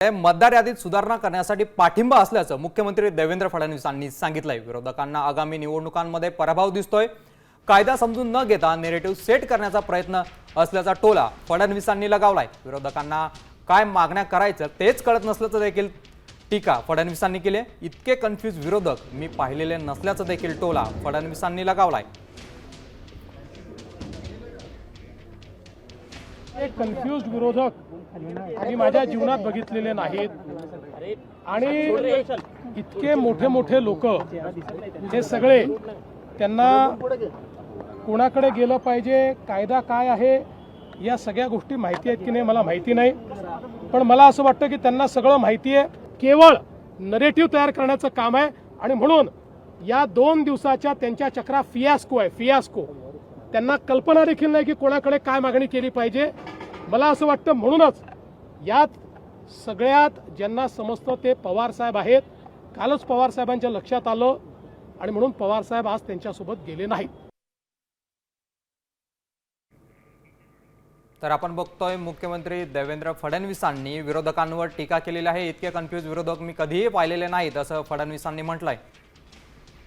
मतदार यादीत सुधारणा करण्यासाठी पाठिंबा असल्याचं मुख्यमंत्री देवेंद्र फडणवीसांनी सांगितलंय। विरोधकांना आगामी निवडणुकांमध्ये पराभव दिसतोय, कायदा समजून न घेता नेरेटिव्ह सेट करण्याचा प्रयत्न असल्याचा टोला फडणवीसांनी लगावलाय। विरोधकांना काय मागण्या करायचं तेच कळत नसल्याचं देखील टीका फडणवीसांनी केली। इतके कन्फ्यूज विरोधक मी पाहिलेले नसल्याचं देखील टोला फडणवीसांनी लगावलाय। एक कन्फ्युज विरोधक मी माझ्या जीवनात बघितलेले नाहीत आणि इतके मोठे मोठे लोक हे सगळे त्यांना कोणाकडे गेलं पाहिजे, कायदा काय आहे या सगळ्या गोष्टी माहिती आहेत की नाही मला माहिती नाही, पण मला असं वाटतं की त्यांना सगळं माहिती आहे। केवळ नरेटिव्ह तयार करण्याचं काम आहे आणि म्हणून या 2 दिवसाच्या त्यांच्या चक्रा फियास्को आहे, फियास्को। त्यांना कल्पना देखील नाही की कोणाकडे काय मागणी केली पाहिजे। मला असं वाटतं म्हणूनच यात सगळ्यात ज्यांना समजतं ते पवार साहेब आहेत। कालच पवार साहेबांच्या लक्षात आलं आणि म्हणून पवार साहेब आज त्यांच्यासोबत गेले नाहीत। तर आपण बघतोय मुख्यमंत्री देवेंद्र फडणवीसांनी विरोधकांवर टीका केलेली आहे। इतके कन्फ्यूज विरोधक मी कधीही पाहिलेले नाहीत असं फडणवीसांनी म्हटलंय।